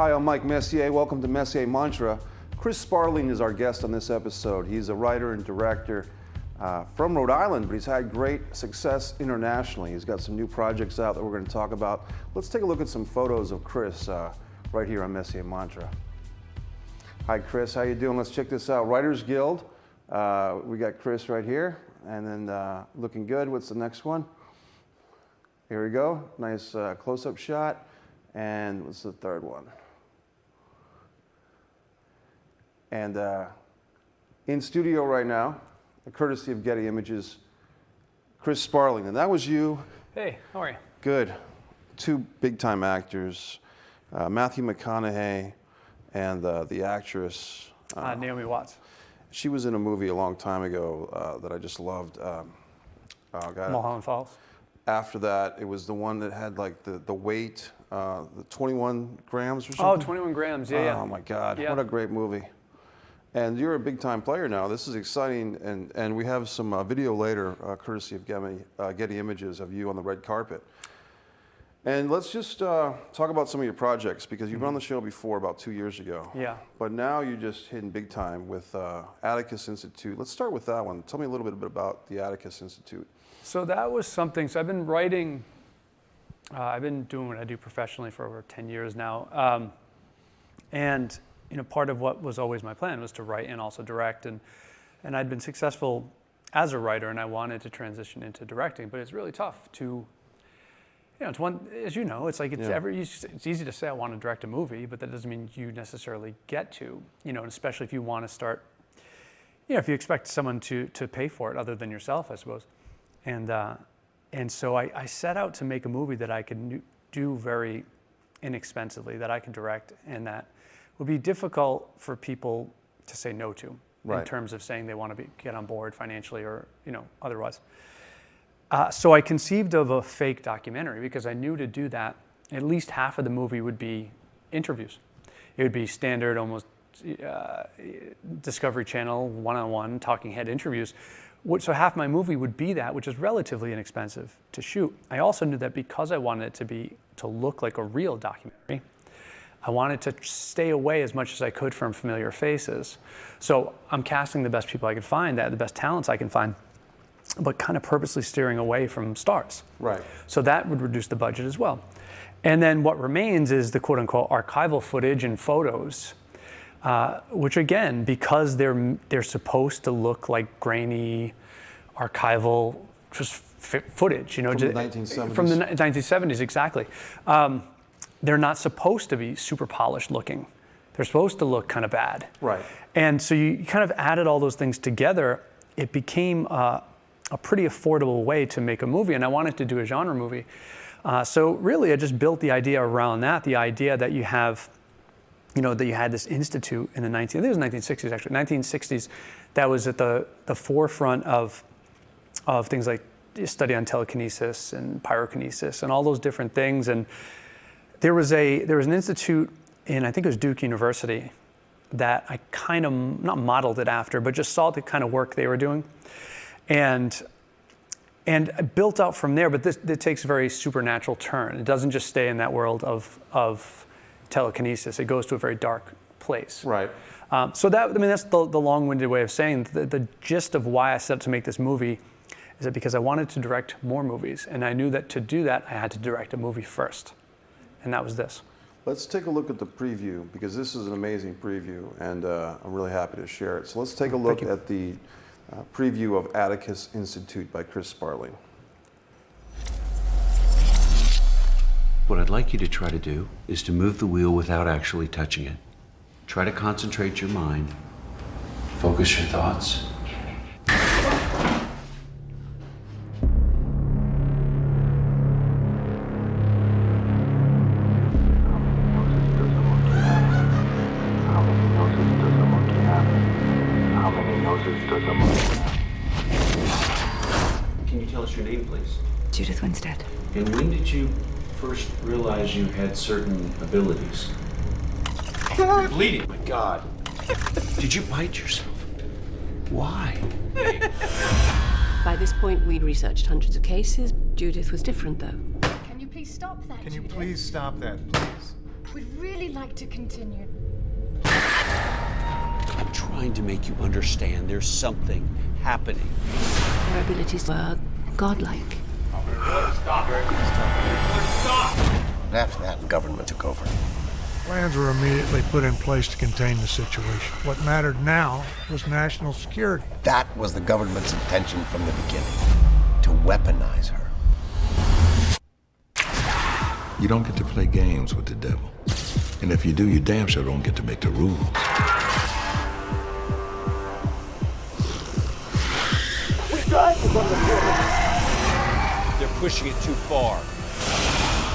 Hi, I'm Mike Messier. Welcome to Messier Mantra. Chris Sparling is our guest on this episode. He's a writer and director from Rhode Island, but he's had great success internationally. He's got some new projects out that we're going to talk about. Let's take a look at some photos of Chris right here on Messier Mantra. Hi, Chris. How you doing? Let's check this out. Writers Guild. We got Chris right here, and then looking good. What's the next one? Here we go. Nice close-up shot. And what's the third one? And in studio right now, courtesy of Getty Images, Chris Sparling. And that was you. Hey, how are you? Good. Two big-time actors, Matthew McConaughey and the actress. Naomi Watts. She was in a movie a long time ago that I just loved. Mulholland Falls. After that, it was the one that had like the weight, the 21 grams or something. Oh, 21 grams, yeah. Oh my God, yeah. What a great movie. And you're a big time player now. This is exciting, and we have some video later, courtesy of Getty Images, of you on the red carpet. And let's just talk about some of your projects, because you've been on the show before about 2 years ago. Yeah. But now you're just hitting big time with Atticus Institute. Let's start with that one. Tell me a little bit about the Atticus Institute. So that was something, so I've been writing, I've been doing what I do professionally for over 10 years now. And you know, part of what was always my plan was to write and also direct. And I'd been successful as a writer, and I wanted to transition into directing, but it's really tough to, you know, it's one, as you know, it's like it's easy to say I want to direct a movie, but that doesn't mean you necessarily get to, you know, and especially if you want to start, you know, if you expect someone to pay for it other than yourself, I suppose. And so I set out to make a movie that I could do very inexpensively, that I could direct, and that would be difficult for people to say no to, in terms of saying they want to get on board financially or, you know, otherwise. So I conceived of a fake documentary, because I knew to do that, at least half of the movie would be interviews. It would be standard, almost Discovery Channel, one-on-one, talking head interviews. So half my movie would be that, which is relatively inexpensive to shoot. I also knew that because I wanted it to look like a real documentary, I wanted to stay away as much as I could from familiar faces. So I'm casting the best people I could find, the best talents I can find, but kind of purposely steering away from stars. Right. So that would reduce the budget as well. And then what remains is the quote unquote archival footage and photos, which again, because they're supposed to look like grainy, archival, just footage, you know. From the 1970s. From the 1970s, exactly. They're not supposed to be super polished looking. They're supposed to look kind of bad. Right. And so you kind of added all those things together. It became a pretty affordable way to make a movie, and I wanted to do a genre movie. So really, I just built the idea around that, the idea that you have, you know, that you had this institute in the I think it was 1960s actually, 1960s, that was at the forefront of things like study on telekinesis and pyrokinesis and all those different things. And there was an institute in, I think it was Duke University, that I kind of not modeled it after, but just saw the kind of work they were doing, and I built out from there. But it takes a very supernatural turn. It doesn't just stay in that world of telekinesis. It goes to a very dark place. Right. So that's the long-winded way of saying the gist of why I set out to make this movie is that because I wanted to direct more movies, and I knew that to do that I had to direct a movie first, and that was this. Let's take a look at the preview, because this is an amazing preview, and I'm really happy to share it. So let's take a look at the preview of Atticus Institute by Chris Sparling. What I'd like you to try to do is to move the wheel without actually touching it. Try to concentrate your mind, focus your thoughts. Can you tell us your name, please? Judith Winstead. And when did you first realize you had certain abilities? You're bleeding, my God. Did you bite yourself? Why? By this point, we'd researched hundreds of cases. Judith was different, though. Can you please stop that, Can you Judith? please stop that, please? We'd really like to continue. I'm trying to make you understand there's something happening. Their abilities were godlike. After that, the government took over. Plans were immediately put in place to contain the situation. What mattered now was national security. That was the government's intention from the beginning, to weaponize her. You don't get to play games with the devil. And if you do, you damn sure don't get to make the rules. They're pushing it too far.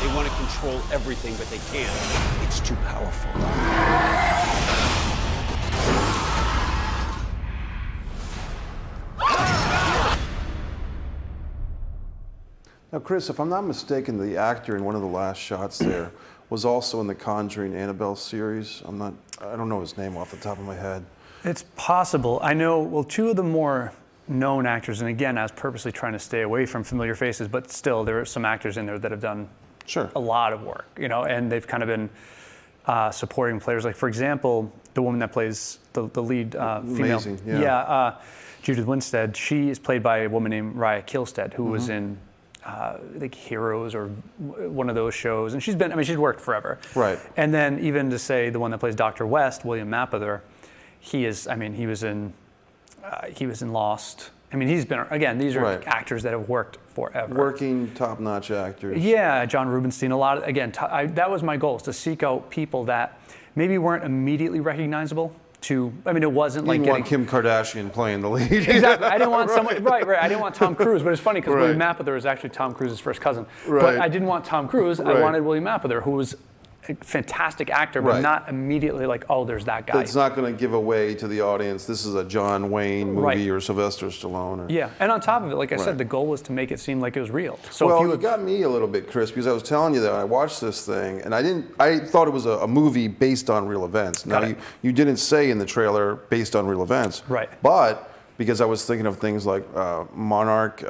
They want to control everything, but they can't. It's too powerful. Now, Chris, if I'm not mistaken, the actor in one of the last shots there was also in the Conjuring Annabelle series. I don't know his name off the top of my head. It's possible. I know, well, two of the more known actors, and again, I was purposely trying to stay away from familiar faces, but still, there are some actors in there that have done a lot of work, you know, and they've kind of been supporting players. Like, for example, the woman that plays the lead female. Amazing, yeah. Judith Winstead, she is played by a woman named Raya Kihlstedt, who was in like Heroes or one of those shows, and she's she's worked forever. Right. And then even to say the one that plays Dr. West, William Mapother, he was in Lost. I mean, he's been, again, these are actors that have worked forever. Working top-notch actors. Yeah, John Rubinstein, a lot of, again, that was my goal, is to seek out people that maybe weren't immediately recognizable to, I mean, it wasn't like getting... want Kim Kardashian playing the lead. Exactly, I didn't want someone, right, I didn't want Tom Cruise, but it's funny because William Mapother is actually Tom Cruise's first cousin. But I didn't want Tom Cruise, I wanted William Mapother, who was a fantastic actor, but not immediately like, oh, there's that guy. It's not going to give away to the audience, this is a John Wayne movie or Sylvester Stallone. Yeah, and on top of it, like I said, the goal was to make it seem like it was real. So well, you got me a little bit, Chris, because I was telling you that I watched this thing, and I thought it was a movie based on real events. Now, you didn't say in the trailer based on real events. Right. But, because I was thinking of things like Monarch,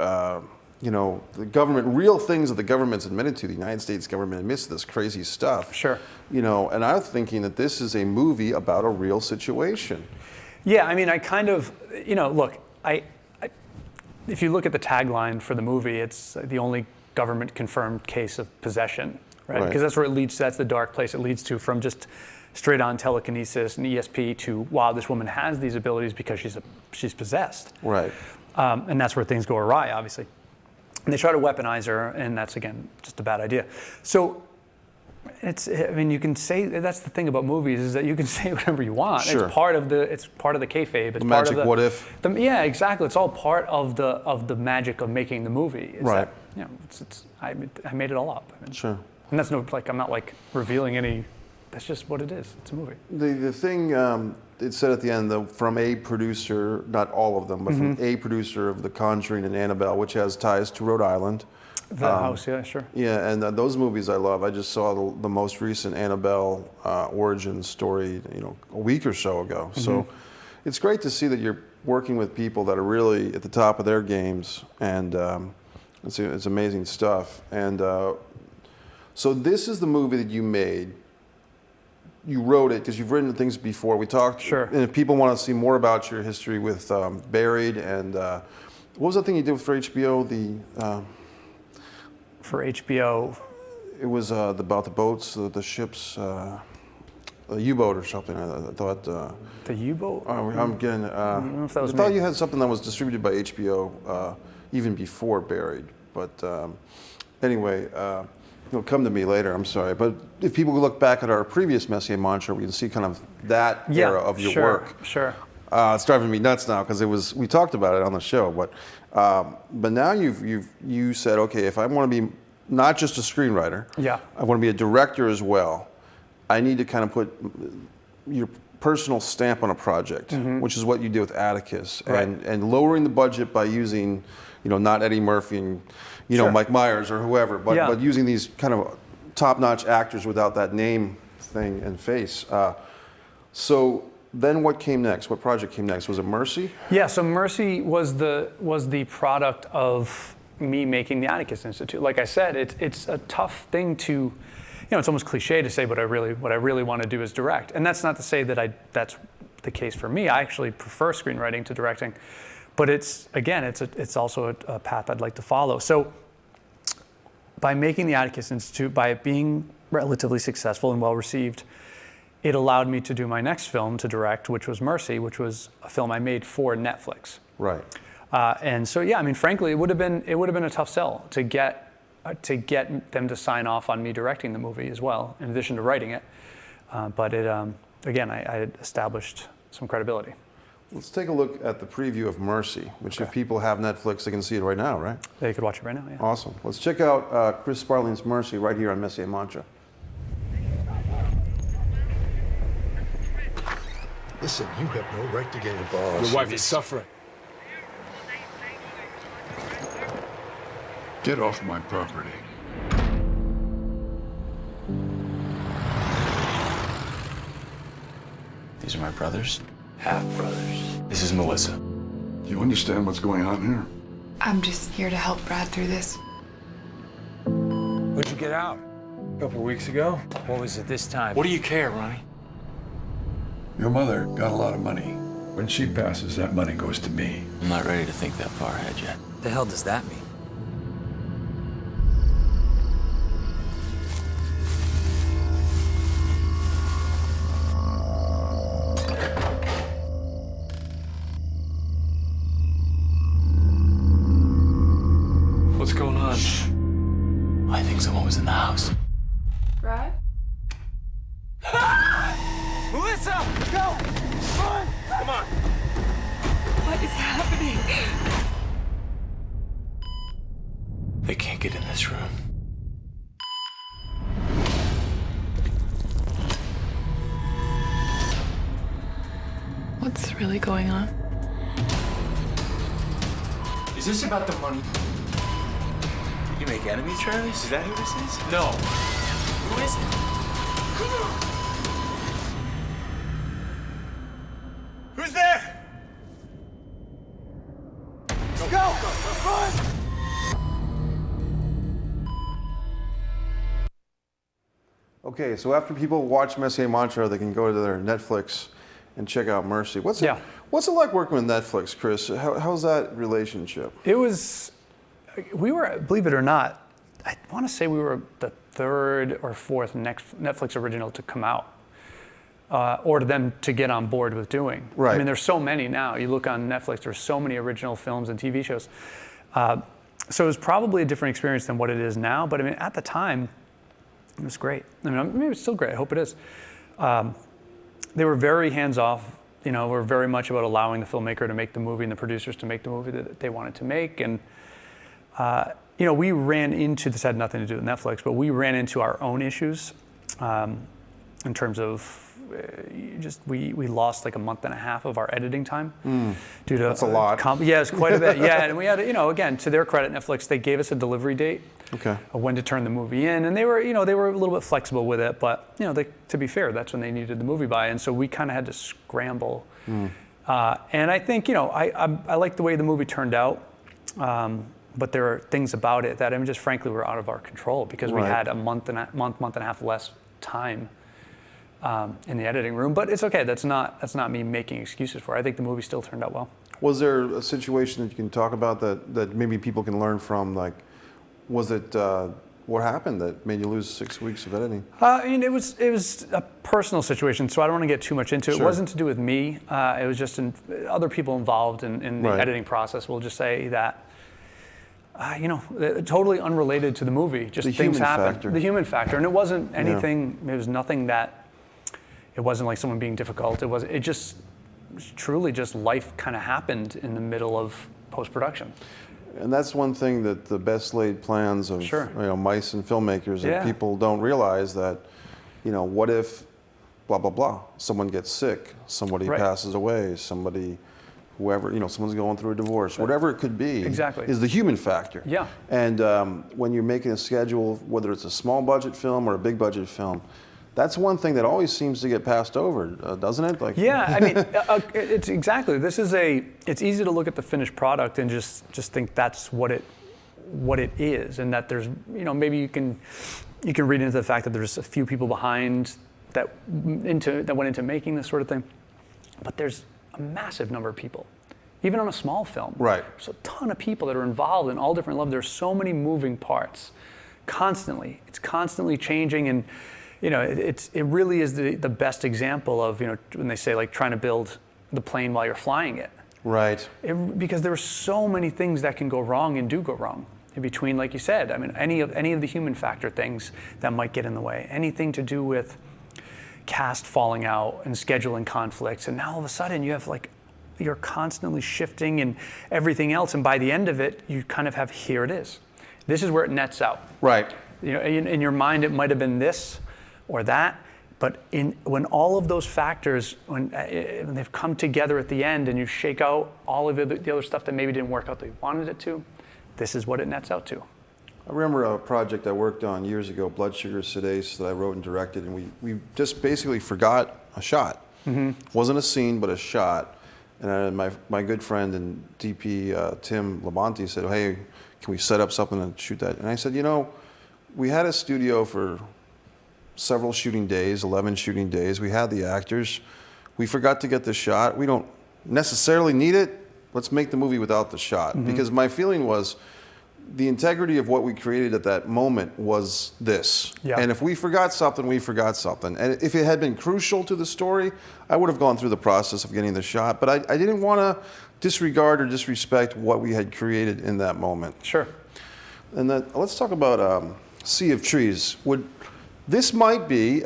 you know, the government, real things that the government's admitted to. The United States government admits to this crazy stuff. Sure. You know, and I was thinking that this is a movie about a real situation. Yeah, I mean, I kind of, you know, look, if you look at the tagline for the movie, it's the only government-confirmed case of possession, right? Because that's where it leads to, that's the dark place it leads to, from just straight-on telekinesis and ESP to, wow, this woman has these abilities because she's possessed. Right. And that's where things go awry, obviously. And they try to weaponize her, and that's, again, just a bad idea. So it's, I mean, you can say, that's the thing about movies, is that you can say whatever you want. Sure. It's part of the kayfabe. It's the part magic of what if. Yeah, exactly. It's all part of the magic of making the movie. Right. That, you know, I made it all up. I mean, sure. And that's no, like, I'm not like revealing any, that's just what it is. It's a movie. The thing, it said at the end, from a producer, not all of them, but from a producer of The Conjuring and Annabelle, which has ties to Rhode Island. The house, yeah, sure. Yeah, and those movies I love. I just saw the most recent Annabelle origin story, you know, a week or so ago. So it's great to see that you're working with people that are really at the top of their games, and it's amazing stuff. And so this is the movie that you made. You wrote it because you've written things before. We talked. Sure. And if people want to see more about your history with Buried and what was that thing you did for HBO? For HBO. It was about the boats, the ships, a U-boat or something. I thought. The U-boat? I'm getting. I don't know if that was I thought me. you had something that was distributed by HBO even before Buried. But anyway, it'll come to me later. I'm sorry. But if people look back at our previous Messier Mantra, we can see kind of that era of your work. Sure. It's driving me nuts now because we talked about it on the show, but now you said, okay, if I want to be not just a screenwriter, I want to be a director as well. I need to kind of put your personal stamp on a project, which is what you did with Atticus, and lowering the budget by using, you know, not Eddie Murphy and Mike Myers or whoever, but using these kind of top-notch actors without that name thing and face. So then what came next? What project came next? Was it Mercy? Yeah, so Mercy was the product of me making the Atticus Institute. Like I said, it's a tough thing to, it's almost cliche to say, but what I really want to do is direct. And that's not to say that that's the case for me. I actually prefer screenwriting to directing, but it's also a path I'd like to follow. So by making the Atticus Institute, by it being relatively successful and well received, it allowed me to do my next film to direct, which was Mercy, which was a film I made for Netflix. Right. And so, yeah, I mean, frankly, it would have been a tough sell to get them to sign off on me directing the movie as well, in addition to writing it. But it, again, I established some credibility. Let's take a look at the preview of Mercy, which if people have Netflix, they can see it right now, right? They could watch it right now, yeah. Awesome. Let's check out Chris Sparling's Mercy right here on Messier Mantra. Listen, you have no right to get involved. Your wife is suffering. Get off my property. These are my brothers. Half-brothers. This is Melissa. Do you understand what's going on here? I'm just here to help Brad through this. When'd you get out? A couple weeks ago. What was it this time? What do you care, Ronnie? Your mother got a lot of money. When she passes, that money goes to me. I'm not ready to think that far ahead yet. The hell does that mean? What's going on? Shh. I think someone was in the house. Brad? Melissa, go! Run! Come on. What is happening? They can't get in this room. What's really going on? Is this about the money? Did you make enemies, Charlie? Is that who this is? No. Who is it? Who's there? Go! Run! Okay, so after people watch Messier Mantra, they can go to their Netflix and check out Mercy. What's it like working with Netflix, Chris? How's that relationship? We were, believe it or not, I want to say we were the third or fourth Netflix original to come out, or to them to get on board with doing. Right. I mean, there's so many now. You look on Netflix, there's so many original films and TV shows. So it was probably a different experience than what it is now. But I mean, at the time, it was great. I mean, maybe it's still great. I hope it is. They were very hands-off. Were very much about allowing the filmmaker to make the movie and the producers to make the movie that they wanted to make. And we ran into, this had nothing to do with Netflix, but we ran into our own issues in terms of we lost like a month and a half of our editing time due to that's a lot. Yeah, it's quite a bit. Yeah, and we had again, to their credit, Netflix, they gave us a delivery date. Okay. Of when to turn the movie in, and they were a little bit flexible with it, but to be fair, that's when they needed the movie by, and so we kind of had to scramble. And I think I like the way the movie turned out, but there are things about it that just frankly were out of our control because we had a month and a half less time in the editing room. But it's okay. That's not me making excuses for it. I think the movie still turned out well. Was there a situation that you can talk about that maybe people can learn from, like? Was it what happened that made you lose 6 weeks of editing? It was a personal situation, so I don't want to get too much into it. It wasn't to do with me. It was just other people involved in the editing process. We'll just say that, totally unrelated to the movie. Just things happened. The human factor, and it wasn't anything. It was nothing that. It wasn't like someone being difficult. It just truly just life kind of happened in the middle of post-production. And that's one thing that the best laid plans of mice and filmmakers that people don't realize that, what if blah, blah, blah, someone gets sick, somebody passes away, whoever, someone's going through a divorce, whatever it could be, is the human factor. Yeah. And when you're making a schedule, whether it's a small budget film or a big budget film, that's one thing that always seems to get passed over, doesn't it? I mean, it's exactly. It's easy to look at the finished product and just think that's what it is, and that there's, maybe you can, You can read into the fact that there's a few people behind that went into making this sort of thing, but there's a massive number of people. Even on a small film, right? There's a ton of people that are involved in all different levels. There's so many moving parts, constantly. It's constantly changing, and it really is the best example of when they say like trying to build the plane while you're flying it. Right. Because there are so many things that can go wrong and do go wrong in between, like you said. I mean, any of the human factor things that might get in the way, anything to do with cast falling out and scheduling conflicts, and now all of a sudden you're constantly shifting and everything else, and by the end of it, you kind of have, here it is. This is where it nets out. Right. In your mind, it might have been this or that, but when all of those factors, when they've come together at the end and you shake out all of the other stuff that maybe didn't work out that you wanted it to, this is what it nets out to. I remember a project I worked on years ago, Blood Sugar Sedace, that I wrote and directed, and we just basically forgot a shot. Mm-hmm. Wasn't a scene, but a shot. And my good friend and DP, Tim Labonte, said, hey, can we set up something and shoot that? And I said, we had a studio for several shooting days, 11 shooting days. We had the actors. We forgot to get the shot. We don't necessarily need it. Let's make the movie without the shot. Mm-hmm. Because my feeling was the integrity of what we created at that moment was this. Yeah. And if we forgot something, we forgot something. And if it had been crucial to the story, I would have gone through the process of getting the shot. But I didn't want to disregard or disrespect what we had created in that moment. Sure. And then let's talk about Sea of Trees. This might be,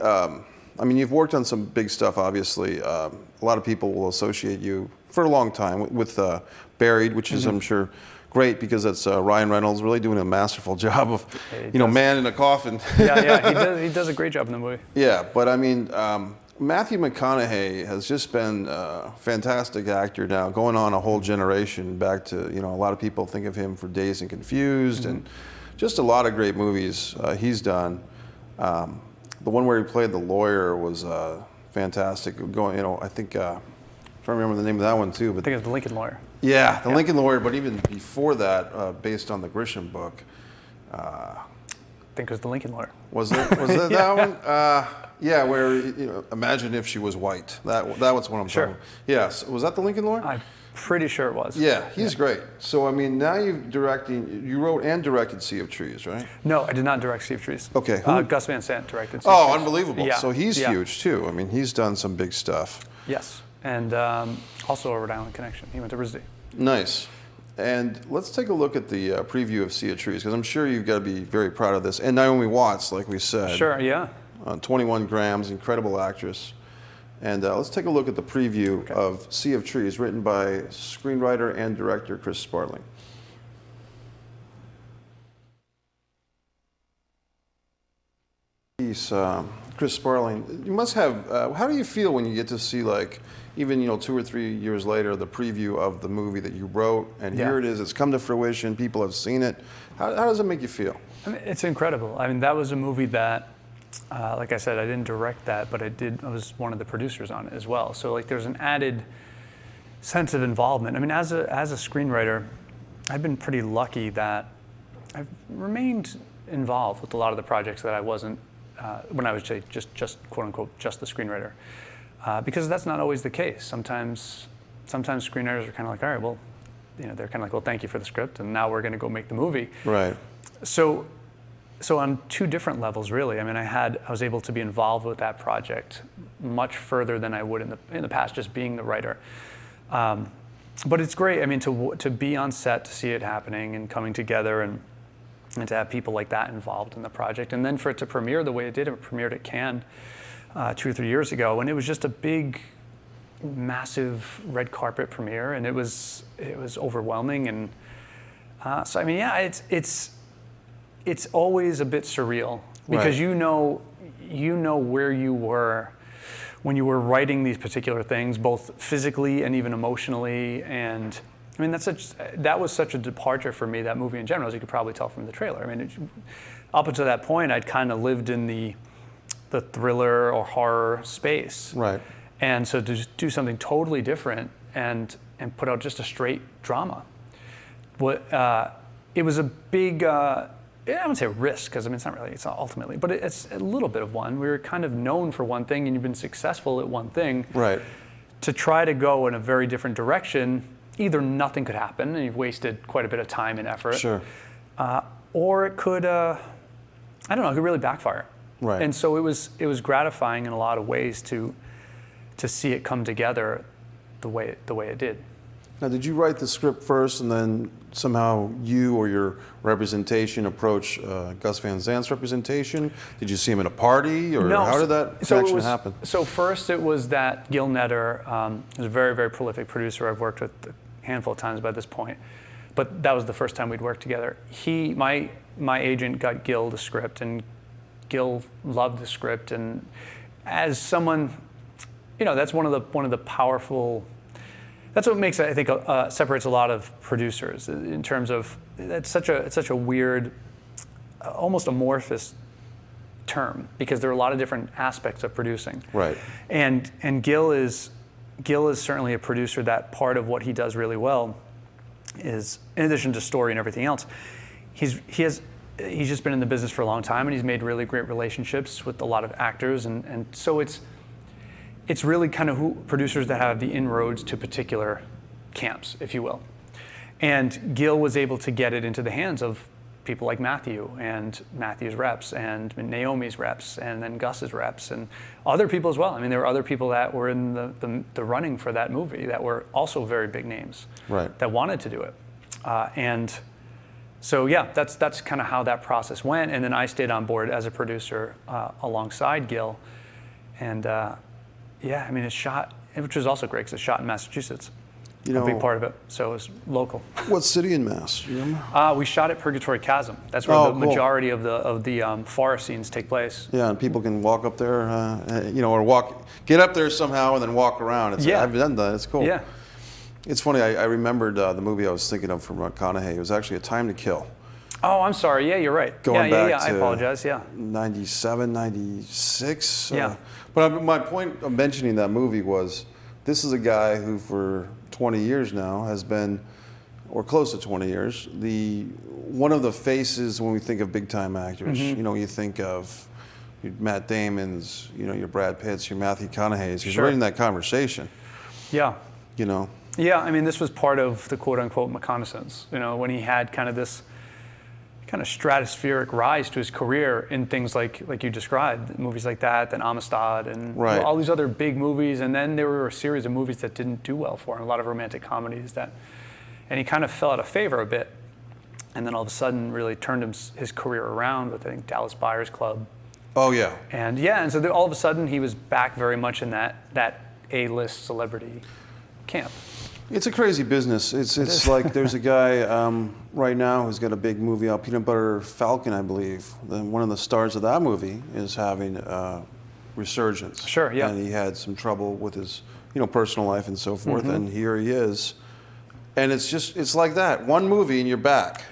you've worked on some big stuff, obviously. A lot of people will associate you for a long time with Buried, which is, I'm sure, great because that's Ryan Reynolds really doing a masterful job of, man in a coffin. Yeah, he does a great job in the movie. Yeah, but Matthew McConaughey has just been a fantastic actor now, going on a whole generation back to, a lot of people think of him for Dazed and Confused, and just a lot of great movies he's done. The one where he played the lawyer was fantastic. I think, I'm trying to remember the name of that one too. But I think it's The Lincoln Lawyer. Yeah, The Lincoln Lawyer, but even before that, based on the Grisham book. I think it was The Lincoln Lawyer. Was it that one? Yeah, where, Imagine If She Was White. That was what I'm talking about. Yes, was that The Lincoln Lawyer? I'm pretty sure it was. Yeah, he's great. So, now you wrote and directed Sea of Trees, right? No, I did not direct Sea of Trees. Okay. Gus Van Sant directed Sea of Trees. Oh, unbelievable. Yeah. So he's huge too. He's done some big stuff. Yes, and also a Rhode Island connection. He went to RISD. Nice. And let's take a look at the preview of Sea of Trees, because I'm sure you've got to be very proud of this. And Naomi Watts, like we said. Sure, yeah. 21 Grams, incredible actress. And let's take a look at the preview of Sea of Trees, written by screenwriter and director Chris Sparling. Chris Sparling, you must have, how do you feel when you get to see, even 2 or 3 years later, the preview of the movie that you wrote, and here it is, it's come to fruition, people have seen it. How does it make you feel? It's incredible. That was a movie that, like I said, I didn't direct that, but I was one of the producers on it as well. So there's an added sense of involvement. As a screenwriter, I've been pretty lucky that I've remained involved with a lot of the projects that I wasn't, when I was just quote unquote, just the screenwriter. Because that's not always the case. Sometimes screenwriters are kind of like, all right, well, they're kind of like, well, thank you for the script, and now we're going to go make the movie. Right. So on two different levels, really. I was able to be involved with that project much further than I would in the past, just being the writer. But it's great. To be on set, to see it happening and coming together, and to have people like that involved in the project, and then for it to premiere the way it did. It premiered at Cannes 2 or 3 years ago, and it was just a big, massive red carpet premiere, and it was overwhelming. And it's always a bit surreal, because you know where you were when you were writing these particular things, both physically and even emotionally. And that was such a departure for me, that movie in general, as you could probably tell from the trailer. Up until that point, I'd kind of lived in the thriller or horror space. Right. And so to do something totally different and put out just a straight drama, it was a big I wouldn't say risk, because I mean, it's not ultimately, but it's a little bit of one. We were kind of known for one thing, and you've been successful at one thing. Right. To try to go in a very different direction, either nothing could happen, and you've wasted quite a bit of time and effort. Sure. Or it could, I don't know, it could really backfire. Right. And so it was gratifying in a lot of ways to see it come together the way it did. Now, did you write the script first, and then somehow you or your representation approach Gus Van Zant's representation? Did you see him at a party, or No, how did that connection happen? So first it was that Gil Netter, who's a very, very prolific producer I've worked with a handful of times by this point, but that was the first time we'd worked together. My agent got Gil the script, and Gil loved the script, and as someone, that's one of the powerful. That's what makes it, I think, separates a lot of producers in terms of it's such a weird, almost amorphous term, because there are a lot of different aspects of producing. Right. And Gil is certainly a producer that part of what he does really well is, in addition to story and everything else, he's just been in the business for a long time, and he's made really great relationships with a lot of actors, and so it's really kind of producers that have the inroads to particular camps, if you will. And Gil was able to get it into the hands of people like Matthew and Matthew's reps and Naomi's reps and then Gus's reps and other people as well. I mean, there were other people that were in the running for that movie that were also very big names, right, that wanted to do it. And so, yeah, that's kind of how that process went. And then I stayed on board as a producer alongside Gil. And yeah, I mean, it's shot, which was also great because it's shot in Massachusetts. A big part of it, so it was local. What city in Mass? Do you remember? We shot at Purgatory Chasm. That's where the majority of the forest scenes take place. Yeah, and people can walk up there, or get up there somehow and then walk around. I've done that. It's cool. Yeah. It's funny. I remembered the movie I was thinking of from McConaughey. It was actually A Time to Kill. Oh, I'm sorry. Yeah, you're right. Going back to I apologize. Yeah. 97, 96. Yeah. But my point of mentioning that movie was, this is a guy who for 20 years now has been, or close to 20 years, one of the faces when we think of big time actors. Mm-hmm. You think of your Matt Damon's, your Brad Pitt's, your Matthew McConaughey's. He's Sure. right in that conversation. Yeah. Yeah, I mean, this was part of the quote unquote reconnaissance, when he had kind of this kind of stratospheric rise to his career in things like you described, movies like that, then Amistad, and right. all these other big movies. And then there were a series of movies that didn't do well for him, a lot of romantic comedies and he kind of fell out of favor a bit. And then all of a sudden really turned his career around with, I think, Dallas Buyers Club. Oh, yeah. And so all of a sudden he was back very much in that A-list celebrity camp. It's a crazy business. It's like there's a guy right now who's got a big movie out, Peanut Butter Falcon, I believe. One of the stars of that movie is having a resurgence. Sure, yeah. And he had some trouble with his, personal life and so forth. Mm-hmm. And here he is. And it's like that. One movie and you're back.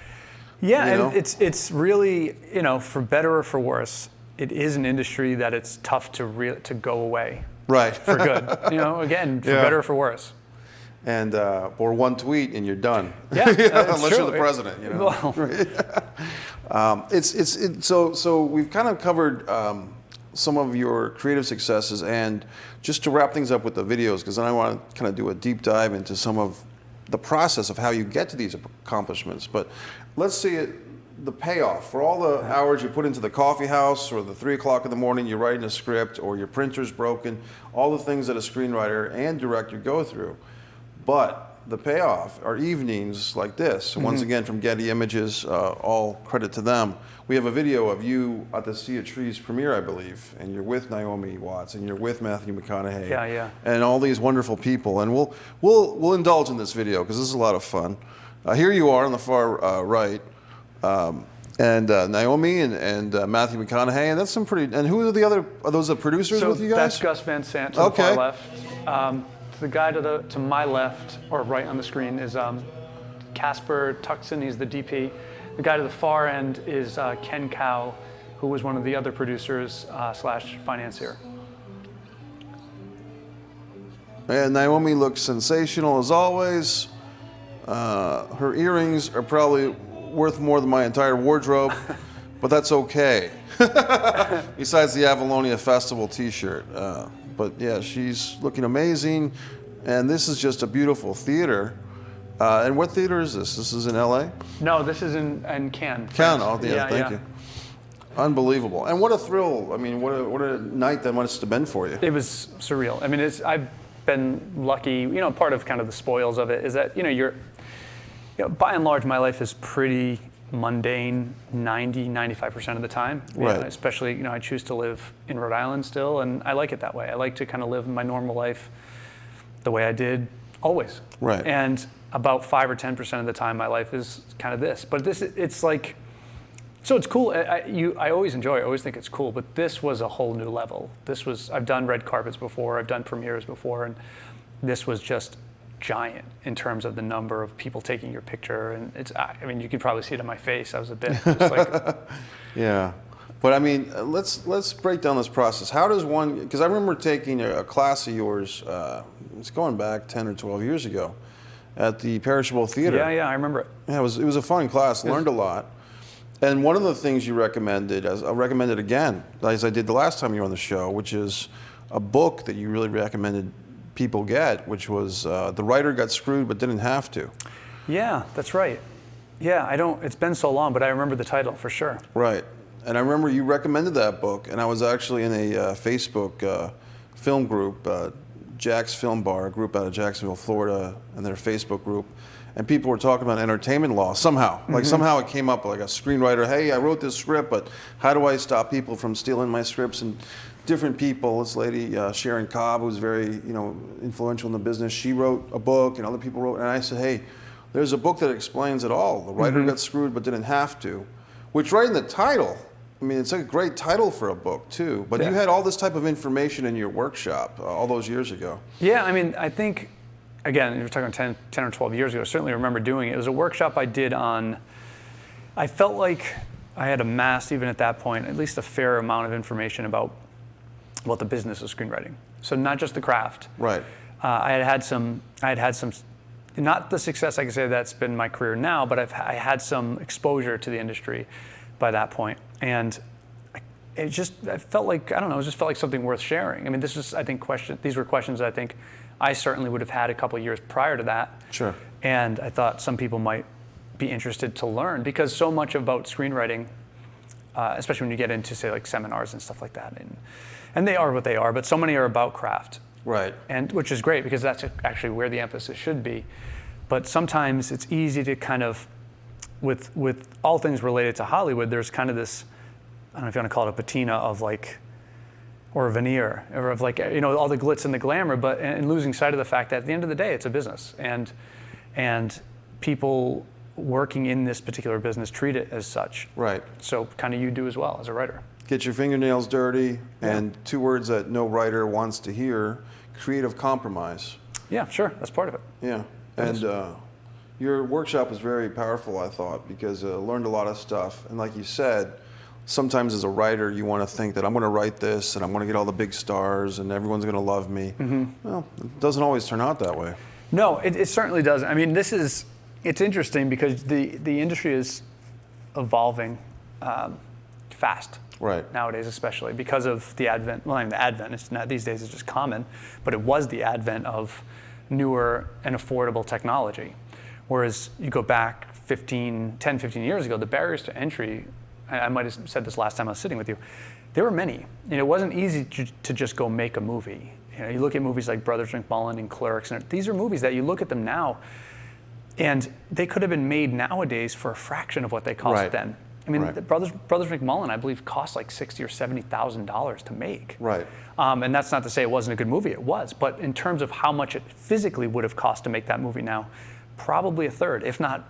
Yeah, and it's really, for better or for worse, it is an industry that it's tough to go away. Right. For good. Again, for better or for worse. And or one tweet and you're done. Yeah, unless true. you're the president. Well, So we've kind of covered some of your creative successes, and just to wrap things up with the videos, because then I want to kind of do a deep dive into some of the process of how you get to these accomplishments. But let's see the payoff for all the hours you put into the coffee house, or the 3 o'clock in the morning you're writing a script, or your printer's broken, all the things that a screenwriter and director go through. But the payoff are evenings like this. And once again, from Getty Images, all credit to them. We have a video of you at the Sea of Trees premiere, I believe, and you're with Naomi Watts, and you're with Matthew McConaughey, and all these wonderful people. And we'll indulge in this video because this is a lot of fun. Here you are on the far right, and Naomi and Matthew McConaughey, and that's some pretty. And who are the other? Are those the producers with you guys? That's Gus Van Sant to the far left. The guy to my left, or right on the screen, is Casper Tuxon. He's the DP. The guy to the far end is Ken Cow, who was one of the other producers / financier. And Naomi looks sensational as always. Her earrings are probably worth more than my entire wardrobe, but that's okay. Besides the Avalonia Festival T-shirt. But yeah, she's looking amazing, and this is just a beautiful theater. And what theater is this? This is in LA? No, this is in Cannes. Cannes, oh yeah, thank you. Unbelievable. And what a thrill. I mean, what a night that must have been for you. It was surreal. I mean, I've been lucky, part of kind of the spoils of it is that, by and large, my life is pretty mundane 95% of the time. Right. Especially, I choose to live in Rhode Island still, and I like it that way. I like to kind of live my normal life the way I did always. Right. And about 5 or 10% of the time, my life is kind of this. But it's like, so it's cool. I always enjoy it. I always think it's cool. But this was a whole new level. I've done red carpets before. I've done premieres before. And this was just giant in terms of the number of people taking your picture. And you could probably see it on my face. I was a bit just like... Yeah. But I mean, let's break down this process. How does one, because I remember taking a class of yours, it's going back 10 or 12 years ago, at the Perishable Theater. Yeah, I remember it. Yeah, it was a fun class, learned a lot. And one of the things you recommended, as I recommended again, as I did the last time you were on the show, which is a book that you really recommended people get, which was The Writer Got Screwed But Didn't Have to. Yeah, that's right. Yeah, it's been so long, but I remember the title for sure. Right. And I remember you recommended that book, and I was actually in a Facebook film group, Jack's Film Bar, a group out of Jacksonville, Florida, and their Facebook group. And people were talking about entertainment law somehow. Like somehow it came up like a screenwriter, hey, I wrote this script, but how do I stop people from stealing my scripts? And different people, this lady, Sharon Cobb, who's very influential in the business, she wrote a book and other people wrote, and I said, hey, there's a book that explains it all. The Writer Got Screwed But Didn't Have to, which right in the title, I mean, it's a great title for a book too, but you had all this type of information in your workshop all those years ago. Yeah, I mean, I think, again, you're talking 10 or 12 years ago, I certainly remember doing it. It was a workshop I did I felt like I had amassed, even at that point, at least a fair amount of information about the business of screenwriting. So not just the craft. Right. I had had some, not the success I can say that's been my career now, but I had some exposure to the industry by that point. And I felt like, I don't know, it just felt like something worth sharing. I mean, these were questions that I think I certainly would have had a couple of years prior to that. Sure. And I thought some people might be interested to learn, because so much about screenwriting, especially when you get into, say, like seminars and stuff like that, and they are what they are, but so many are about craft. Right. And which is great, because that's actually where the emphasis should be. But sometimes it's easy to kind of, with all things related to Hollywood, there's kind of this, I don't know if you want to call it a patina of like, or a veneer, or of like, all the glitz and the glamour, and losing sight of the fact that at the end of the day, it's a business. And people working in this particular business treat it as such. Right. So kind of you do as well as a writer. Get your fingernails dirty, and two words that no writer wants to hear, creative compromise. Yeah, sure, that's part of it. Yeah, and your workshop was very powerful, I thought, because I learned a lot of stuff. And like you said, sometimes as a writer, you want to think that I'm going to write this, and I'm going to get all the big stars, and everyone's going to love me. Well, it doesn't always turn out that way. No, it certainly doesn't. I mean, it's interesting because the industry is evolving fast. Right. Nowadays, especially because of the advent, well, not even the advent, it's not, these days it's just common, but it was the advent of newer and affordable technology. Whereas you go back 10, 15 years ago, the barriers to entry, I might have said this last time I was sitting with you, there were many. It wasn't easy to just go make a movie. You look at movies like Brothers McMullen and Clerks, and these are movies that you look at them now, and they could have been made nowadays for a fraction of what they cost then. I mean, the Brothers McMullen, I believe, cost like $60,000 or $70,000 to make. Right. And that's not to say it wasn't a good movie. It was. But in terms of how much it physically would have cost to make that movie now, probably a third, if not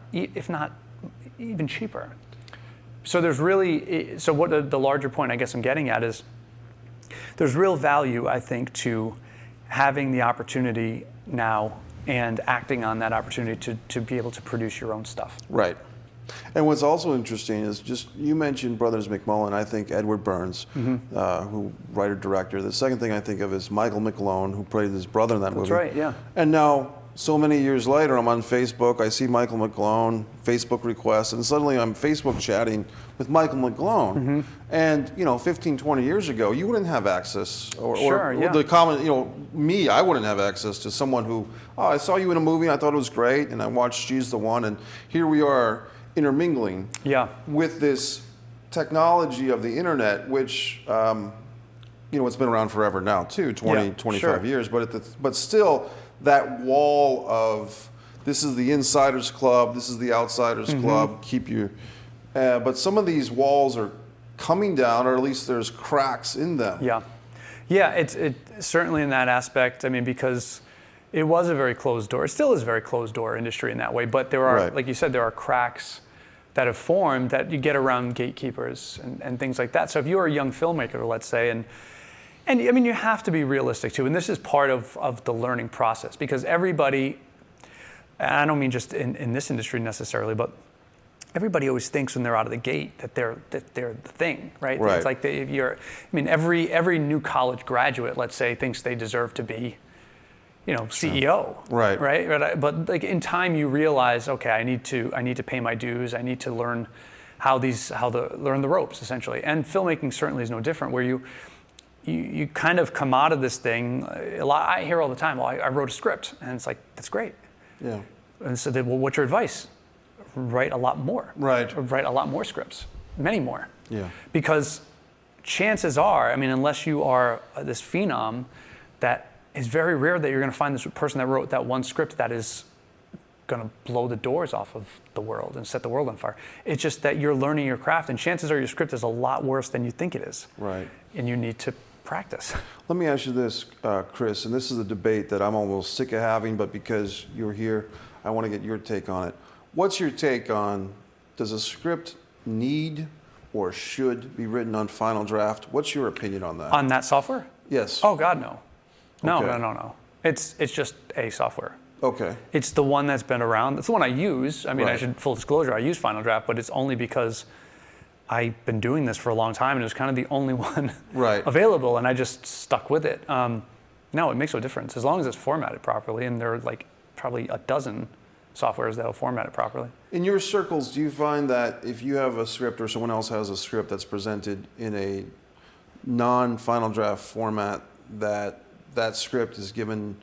even cheaper. So there's really, so what the larger point I guess I'm getting at is there's real value, I think, to having the opportunity now and acting on that opportunity to be able to produce your own stuff. Right. And what's also interesting is just, you mentioned Brothers McMullen, I think Edward Burns, who writer-director. The second thing I think of is Michael McLone, who played his brother in that movie. That's right, yeah. And now so many years later, I'm on Facebook, I see Michael McGlone, Facebook requests, and suddenly I'm Facebook chatting with Michael McGlone. And, 15, 20 years ago, you wouldn't have access, or the common, me, I wouldn't have access to someone who, I saw you in a movie, I thought it was great, and I watched She's the One, and here we are intermingling with this technology of the internet, which, it's been around forever now too, 20, 25 years, but still, that wall of this is the insiders club, this is the outsiders club, keep you. But some of these walls are coming down, or at least there's cracks in them. Yeah, it's certainly in that aspect. I mean, because it was a very closed door. It still is a very closed door industry in that way. But there are, like you said, there are cracks that have formed that you get around gatekeepers and things like that. So if you're a young filmmaker, let's say, and I mean, you have to be realistic too, and this is part of the learning process, because everybody, and I don't mean just in this industry necessarily, but everybody always thinks when they're out of the gate that they're the thing, right? It's like every new college graduate, let's say, thinks they deserve to be, CEO, right? But like in time, you realize, okay, I need to pay my dues. I need to learn learn the ropes, essentially. And filmmaking certainly is no different, where you kind of come out of this thing. I hear all the time, well, I wrote a script, and it's like, that's great. Yeah. And so well, what's your advice? Write a lot more. Right. Or write a lot more scripts, many more. Yeah. Because chances are, I mean, unless you are this phenom, that it's very rare that you're going to find this person that wrote that one script that is going to blow the doors off of the world and set the world on fire. It's just that you're learning your craft, and chances are your script is a lot worse than you think it is. Right. And you need to practice. Let me ask you this, Chris, and this is a debate that I'm almost sick of having, but because you're here, I want to get your take on it. What's your take on, does a script need or should be written on Final Draft? What's your opinion on that? On that software? Yes. Oh God, no. No. It's just a software. Okay. It's the one that's been around. It's the one I use. I mean, I should, full disclosure, I use Final Draft, but it's only because I've been doing this for a long time, and it was kind of the only one available, and I just stuck with it. No, it makes no difference as long as it's formatted properly, and there are like probably a dozen softwares that'll format it properly. In your circles, do you find that if you have a script or someone else has a script that's presented in a non-Final Draft format, that script is given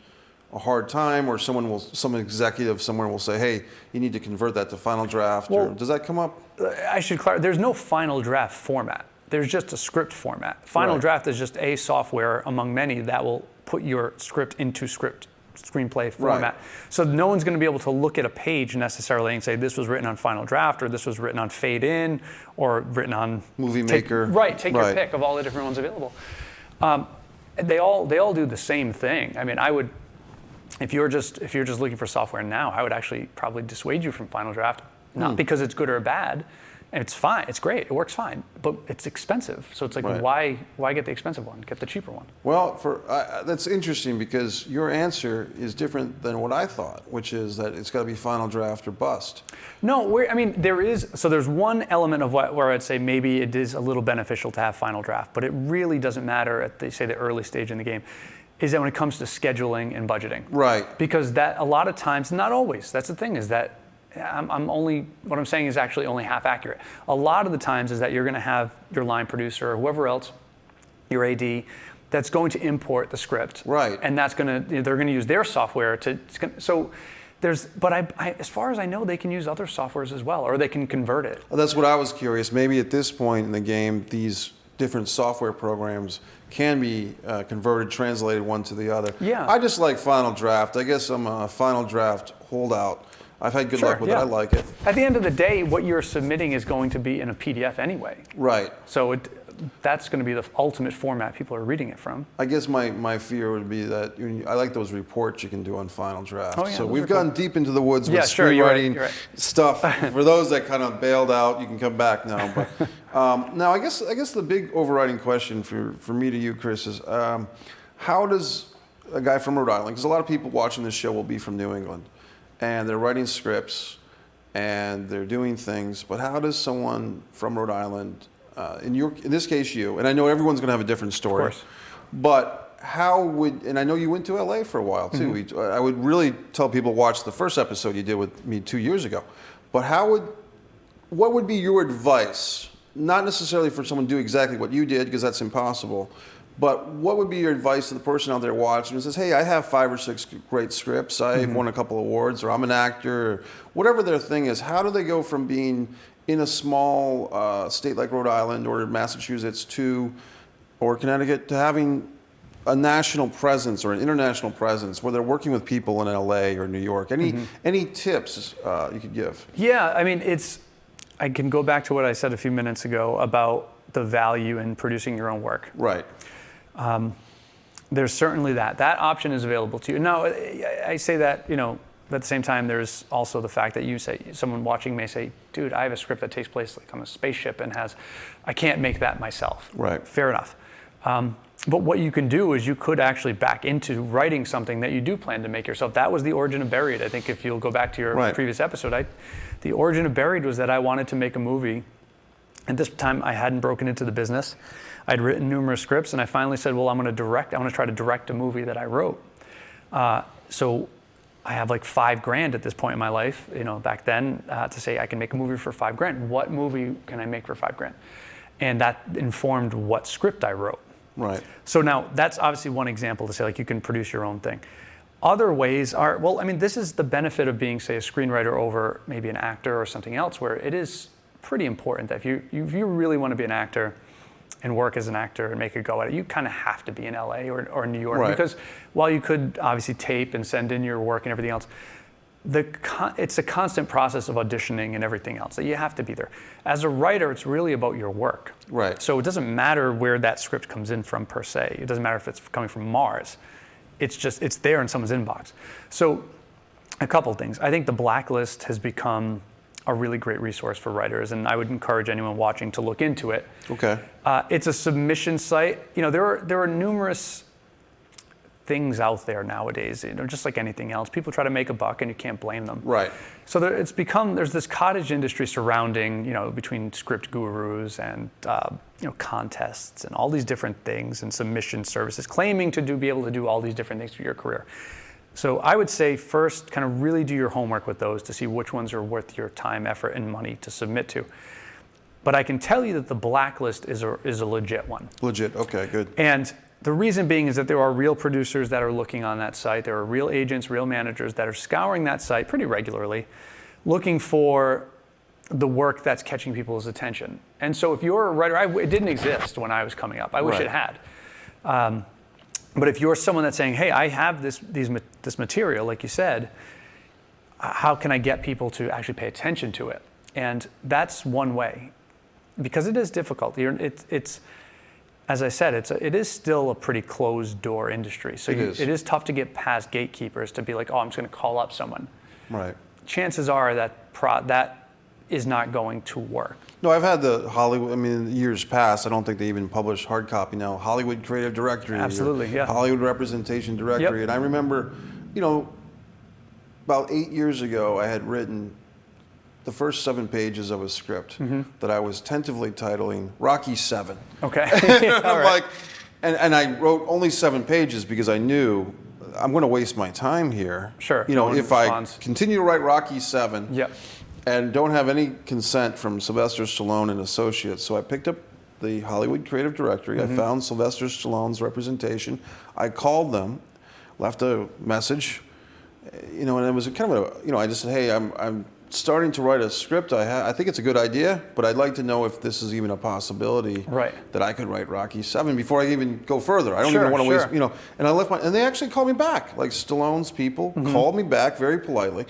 a hard time, or some executive somewhere will say, hey, you need to convert that to Final Draft? Well, or does that come up? I should clarify, there's no Final Draft format. There's just a script format. Final Draft is just a software among many that will put your script into screenplay format. So no one's going to be able to look at a page necessarily and say this was written on Final Draft, or this was written on Fade In, or written on Movie Maker. Take your pick of all the different ones available. They all do the same thing. I mean, I would, if you're just looking for software now, I would actually probably dissuade you from Final Draft, not because it's good or bad. It's fine, it's great, it works fine, but it's expensive. So it's like, why get the expensive one? Get the cheaper one. Well, that's interesting, because your answer is different than what I thought, which is that it's got to be Final Draft or bust. No, there's one element of where I'd say maybe it is a little beneficial to have Final Draft, but it really doesn't matter at the early stage in the game, is that when it comes to scheduling and budgeting. Right. Because that a lot of times, not always, that's the thing, is that what I'm saying is actually only half accurate. A lot of the times is that you're going to have your line producer or whoever else, your AD, that's going to import the script. Right. And they're going to use their software but as far as I know, they can use other softwares as well, or they can convert it. Well, that's what I was curious. Maybe at this point in the game, these different software programs can be converted, translated one to the other. Yeah. I just like Final Draft. I guess I'm a Final Draft holdout. I've had good luck with it. I like it. At the end of the day, what you're submitting is going to be in a PDF anyway. Right. So that's going to be the ultimate format people are reading it from. I guess my fear would be that I like those reports you can do on Final Draft. Oh, yeah, so we've gone deep into the woods with screenwriting stuff. For those that kind of bailed out, you can come back now. But now, I guess the big overriding question for me to you, Chris, is how does a guy from Rhode Island, because a lot of people watching this show will be from New England, and they're writing scripts and they're doing things, but how does someone from Rhode Island, in this case you, and I know everyone's going to have a different story, but how would, and I know you went to LA for a while too. I would really tell people to watch the first episode you did with me 2 years ago. But what would be your advice? Not necessarily for someone to do exactly what you did, because that's impossible. But what would be your advice to the person out there watching who says, hey, I have 5 or 6 great scripts, I've won a couple awards, or I'm an actor, or whatever their thing is. How do they go from being in a small state like Rhode Island or Massachusetts or Connecticut to having a national presence or an international presence where they're working with people in LA or New York? Any tips you could give? Yeah, I mean, I can go back to what I said a few minutes ago about the value in producing your own work. Right. There's certainly that option is available to you. Now, I say that, but at the same time, there's also the fact that someone watching may say, dude, I have a script that takes place like on a spaceship and I can't make that myself. Right. Fair enough. But what you can do is you could actually back into writing something that you do plan to make yourself. That was the origin of Buried. I think if you'll go back to your previous episode, the origin of Buried was that I wanted to make a movie. At this time, I hadn't broken into the business. I'd written numerous scripts, and I finally said, well, I want to try to direct a movie that I wrote. So I have like $5,000 at this point in my life, back then, to say I can make a movie for $5,000. What movie can I make for $5,000? And that informed what script I wrote. Right. So now that's obviously one example to say like you can produce your own thing. Other ways are, well, I mean, this is the benefit of being, say, a screenwriter over maybe an actor or something else, where it is pretty important that if you really want to be an actor and work as an actor and make a go at it, you kind of have to be in LA or New York. Right. Because while you could obviously tape and send in your work and everything else, it's a constant process of auditioning and everything else that you have to be there. As a writer, it's really about your work. Right. So it doesn't matter where that script comes in from per se. It doesn't matter if it's coming from Mars. It's there in someone's inbox. So a couple of things. I think the Blacklist has become a really great resource for writers, and I would encourage anyone watching to look into it. Okay. It's a submission site. There are numerous things out there nowadays, just like anything else. People try to make a buck, and you can't blame them. Right. So there's this cottage industry surrounding, between script gurus and contests and all these different things and submission services, claiming to be able to do all these different things for your career. So I would say first, kind of really do your homework with those to see which ones are worth your time, effort, and money to submit to. But I can tell you that the Blacklist is a legit one. Legit. Okay. Good. And the reason being is that there are real producers that are looking on that site. There are real agents, real managers that are scouring that site pretty regularly, looking for the work that's catching people's attention. And so if you're a writer, it didn't exist when I was coming up. I wish it had. But if you're someone that's saying, hey, I have this material, like you said, how can I get people to actually pay attention to it? And that's one way, because it is difficult. It's as I said, it is still a pretty closed door industry. So it is tough to get past gatekeepers to be like, oh, I'm just going to call up someone. Right. Chances are that is not going to work. No, I've had the Hollywood, years past, I don't think they even publish hard copy now, Hollywood Creative Directory. Absolutely, yeah. Hollywood Representation Directory. Yep. And I remember, about 8 years ago, I had written the first 7 pages of a script that I was tentatively titling Rocky 7. Okay. I'm like, and I wrote only 7 pages because I knew I'm going to waste my time here. Sure. If I continue to write Rocky 7. Yep. And don't have any consent from Sylvester Stallone and Associates. So I picked up the Hollywood Creative Directory. I found Sylvester Stallone's representation. I called them, left a message, and it was kind of I just said, hey, I'm starting to write a script. I think it's a good idea, but I'd like to know if this is even a possibility that I could write Rocky 7 before I even go further. I don't even want to waste, and I left and they actually called me back. Like Stallone's people called me back very politely.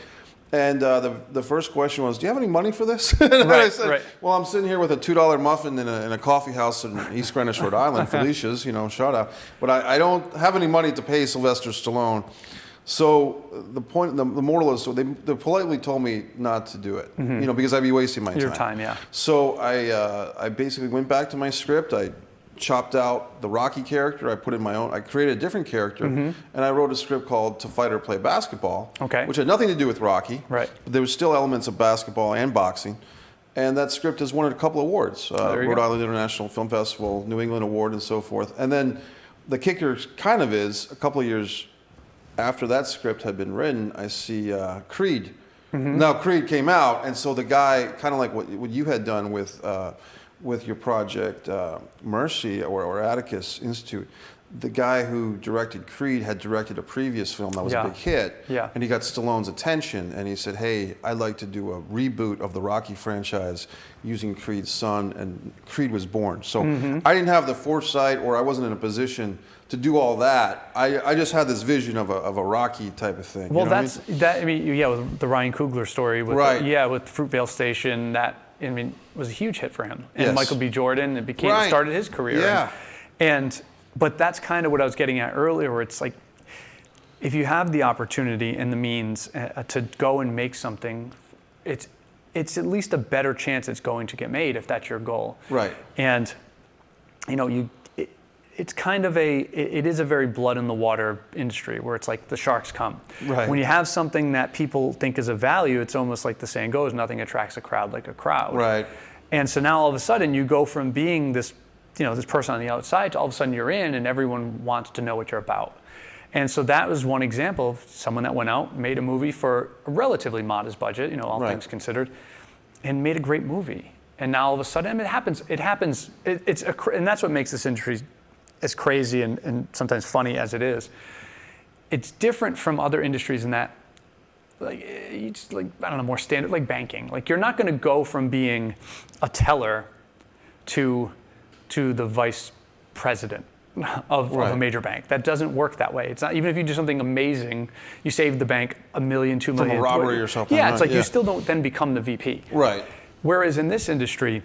And the first question was, do you have any money for this? And I said, well, I'm sitting here with a $2 muffin in a coffee house in East Greenwich, Rhode Island, Felicia's, shout out. But I don't have any money to pay Sylvester Stallone. So the moral is, so they politely told me not to do it, because I'd be wasting my time. Your time, yeah. So I basically went back to my script. I chopped out the Rocky character. I put in my own. I created a different character, and I wrote a script called "To Fight or Play Basketball," which had nothing to do with Rocky. Right. But there was still elements of basketball and boxing, and that script has won a couple of awards: Rhode Island International Film Festival, New England Award, and so forth. And then the kicker kind of is a couple of years after that script had been written, I see Creed. Now Creed came out, and so the guy, kind of like what you had done with your project Mercy or Atticus Institute, the guy who directed Creed had directed a previous film that was a big hit, and he got Stallone's attention, and he said, hey, I'd like to do a reboot of the Rocky franchise using Creed's son, and Creed was born. So I didn't have the foresight, or I wasn't in a position to do all that. I just had this vision of a Rocky type of thing. Well, you know what I mean? that. I mean, yeah, with the Ryan Coogler story, with with Fruitvale Station, that was a huge hit for him. And Michael B. Jordan, it started his career. Yeah. But that's kind of what I was getting at earlier, where it's like, if you have the opportunity and the means to go and make something, it's at least a better chance it's going to get made if that's your goal. Right. And it's kind of it is a very blood in the water industry where it's like the sharks come. Right. When you have something that people think is of value, it's almost like the saying goes, nothing attracts a crowd like a crowd. Right. And so now all of a sudden you go from being this person on the outside to all of a sudden you're in and everyone wants to know what you're about. And so that was one example of someone that went out, made a movie for a relatively modest budget, all things considered, and made a great movie. And now all of a sudden, it happens. And that's what makes this industry as crazy and sometimes funny as it is. It's different from other industries in that, more standard, like banking. Like, you're not going to go from being a teller to the vice president of a major bank. That doesn't work that way. It's not, even if you do something amazing, you save the bank $1 million, $2 million. From a robbery or something. Yeah, it's like you still don't then become the VP. Right. Whereas in this industry,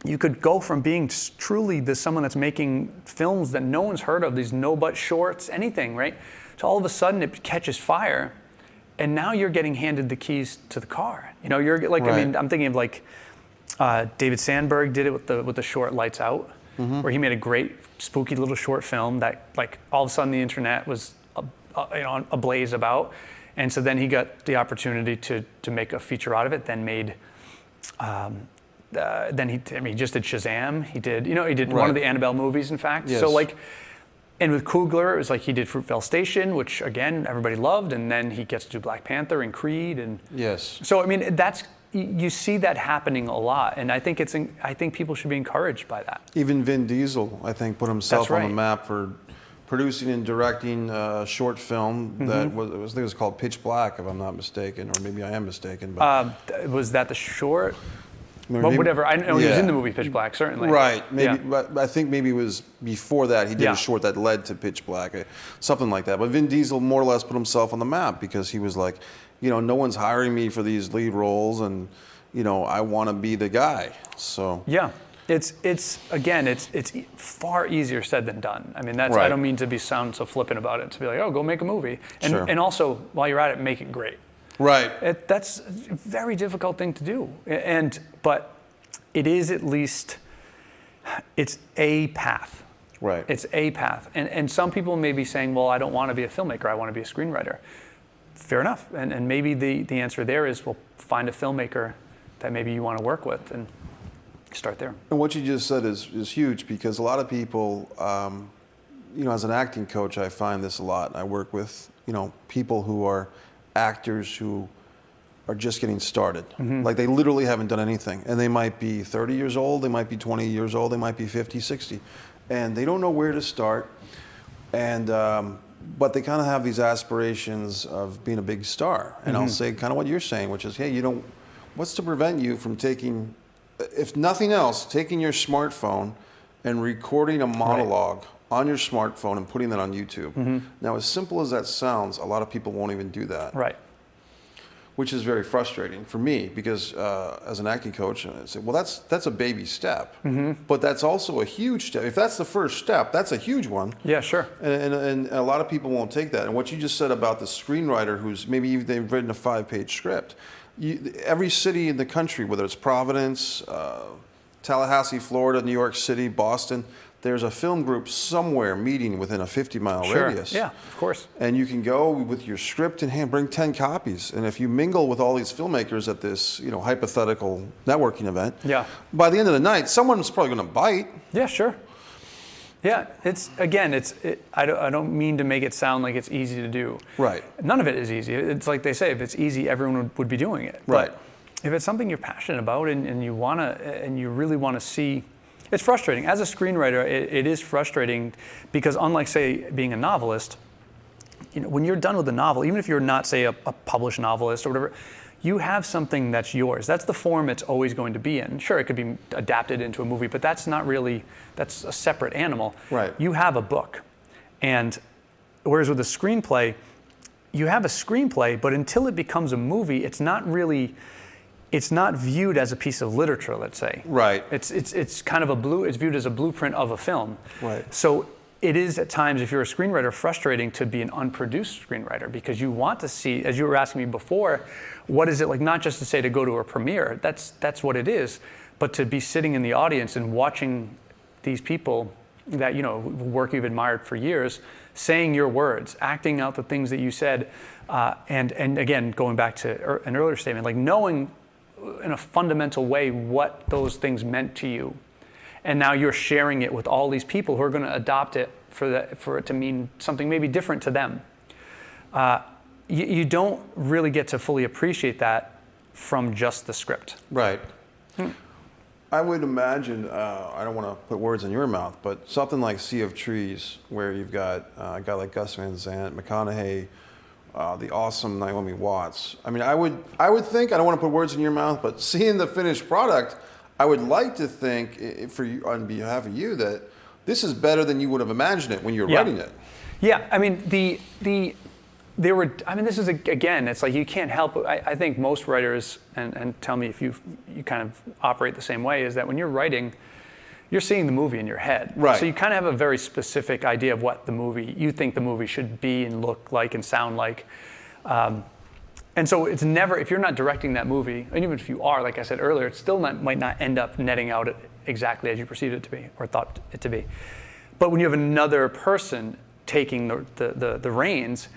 you could go from being truly someone that's making films that no one's heard of, these no-but shorts, anything, right? So all of a sudden it catches fire, and now you're getting handed the keys to the car. You're like, I'm thinking of David Sandberg did it with the short Lights Out, where he made a great spooky little short film that all of a sudden the internet was ablaze about, and so then he got the opportunity to make a feature out of it. Then made, he just did Shazam. He did one of the Annabelle movies, in fact. Yes. So and with Coogler, it was like he did Fruitvale Station, which again everybody loved, and then he gets to do Black Panther and Creed, and so you see that happening a lot, and I think people should be encouraged by that. Even Vin Diesel, I think, put himself on the map for producing and directing a short film that was called Pitch Black, if I'm not mistaken, or maybe I am mistaken. But was that the short? Well, whatever. I know he was in the movie Pitch Black, certainly. Right. Maybe, but I think maybe it was before that he did a short that led to Pitch Black, something like that. But Vin Diesel more or less put himself on the map because he was like, no one's hiring me for these lead roles, and I want to be the guy. So yeah, it's far easier said than done. I mean, Right. I don't mean to sound so flippant about it, to be like, oh, go make a movie, and Sure. and also while you're at it, make it great. Right. That's a very difficult thing to do, but it is at least it's a path. Right. It's a path, and some people may be saying, well, I don't want to be a filmmaker, I want to be a screenwriter. Fair enough, and maybe the answer there is, well, find a filmmaker that maybe you want to work with and start there. And what you just said is huge, because a lot of people, as an acting coach, I find this a lot. I work with, people who are actors who are just getting started. Like, they literally haven't done anything, and they might be 30 years old, they might be 20 years old, they might be 50, 60, and they don't know where to start. And but they kind of have these aspirations of being a big star. And I'll say kind of what you're saying, which is, hey, what's to prevent you from taking, if nothing else, taking your smartphone and recording a monologue on your smartphone and putting that on YouTube. Now, as simple as that sounds, a lot of people won't even do that. Right. Which is very frustrating for me, because as an acting coach, I say, well, that's a baby step, but that's also a huge step. If that's the first step, that's a huge one. Yeah, sure. And a lot of people won't take that. And what you just said about the screenwriter who's maybe they've written a 5-page script, every city in the country, whether it's Providence, Tallahassee, Florida, New York City, Boston, there's a film group somewhere meeting within a 50-mile radius. Yeah, of course. And you can go with your script in hand, bring 10 copies. And if you mingle with all these filmmakers at this, hypothetical networking event, by the end of the night, someone's probably going to bite. Yeah, sure. Yeah, I don't mean to make it sound like it's easy to do. Right. None of it is easy. It's like they say, if it's easy, everyone would be doing it. Right. But if it's something you're passionate about and you really want to see, it's frustrating. As a screenwriter, it is frustrating because unlike, say, being a novelist, when you're done with a novel, even if you're not, say, a published novelist or whatever, you have something that's yours. That's the form it's always going to be in. Sure, it could be adapted into a movie, but that's a separate animal. Right. You have a book. And whereas with a screenplay, you have a screenplay, but until it becomes a movie, it's not viewed as a piece of literature, let's say. Right. It's kind of it's viewed as a blueprint of a film. Right. So it is at times, if you're a screenwriter, frustrating to be an unproduced screenwriter because you want to see, as you were asking me before, what is it like, not just to say to go to a premiere, that's what it is, but to be sitting in the audience and watching these people that, work you've admired for years, saying your words, acting out the things that you said, and again, going back to an earlier statement, like knowing in a fundamental way what those things meant to you. And now you're sharing it with all these people who are going to adopt it for it to mean something maybe different to them. You don't really get to fully appreciate that from just the script. Right. I would imagine, I don't want to put words in your mouth, but something like Sea of Trees, where you've got a guy like Gus Van Sant, McConaughey, the awesome Naomi Watts. I mean, I would think, I don't want to put words in your mouth, but seeing the finished product, I would like to think, for you, on behalf of you, that this is better than you would have imagined it when you were writing it. Yeah, I mean, this is, again, it's like you can't help it. I think most writers, and tell me if you kind of operate the same way, is that when you're writing, you're seeing the movie in your head. Right. So you kind of have a very specific idea of what you think the movie should be and look like and sound like. And so it's never, if you're not directing that movie, and even if you are, like I said earlier, it still might not end up netting out exactly as you perceived it to be or thought it to be. But when you have another person taking the reins,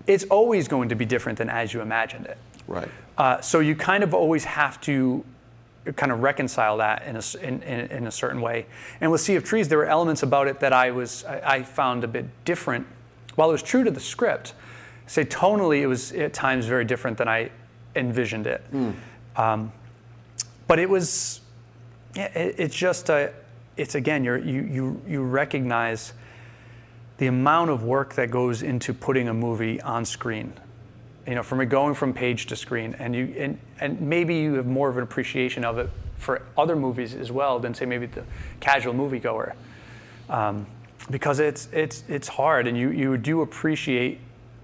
it's always going to be different than as you imagined it. Right. So you kind of always have to kind of reconcile that in a certain way. And with Sea of Trees, there were elements about it that I found a bit different. While it was true to the script, say tonally, it was at times very different than I envisioned it. But it was, it's again, you recognize the amount of work that goes into putting a movie on screen. From it going from page to screen, and maybe you have more of an appreciation of it for other movies as well than, say, maybe the casual moviegoer, because it's hard, and you do appreciate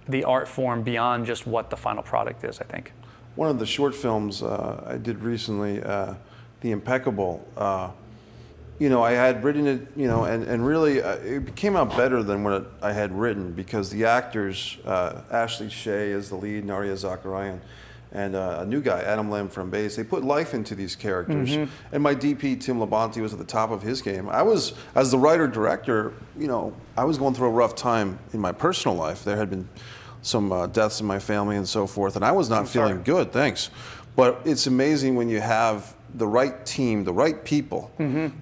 the art form beyond just what the final product is, I think. One of the short films I did recently, The Impeccable, I had written it, and really it came out better than what I had written because the actors, Ashley Shea is the lead, Nadia Zakarian, and a new guy, Adam Lem from Base, they put life into these characters. Mm-hmm. And my DP, Tim Labonte, was at the top of his game. I was, as the writer-director, I was going through a rough time in my personal life. There had been some deaths in my family and so forth, and I was not feeling good, thanks. But it's amazing when you have the right team, the right people,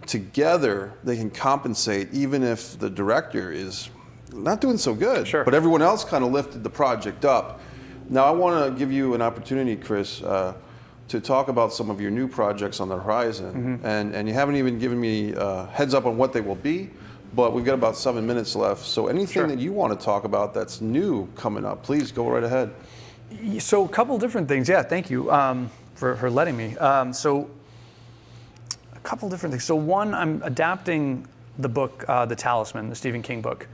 together, they can compensate even if the director is not doing so good. Sure. But everyone else kind of lifted the project up. Now I want to give you an opportunity, Chris, to talk about some of your new projects on the horizon. And you haven't even given me a heads up on what they will be, but we've got about 7 minutes left. So anything that you want to talk about that's new coming up, please go right ahead. So a couple different things. Yeah, thank you for letting me. So a couple different things. So one, I'm adapting the book, The Talisman, the Stephen King book,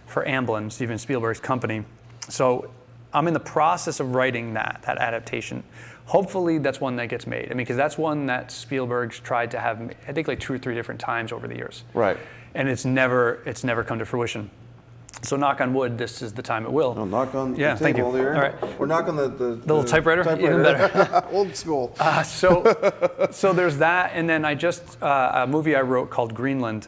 for Amblin, Steven Spielberg's company. So I'm in the process of writing that adaptation. Hopefully that's one that gets made. I mean, because that's one that Spielberg's tried to have, I think, like 2 or 3 different times over the years. Right. And it's never come to fruition. So knock on wood, this is the time it will. No, knock on the thank table you. there. All right. We're knocking the little typewriter? Even better. Old school. So there's that, and then I just, a movie I wrote called Greenland,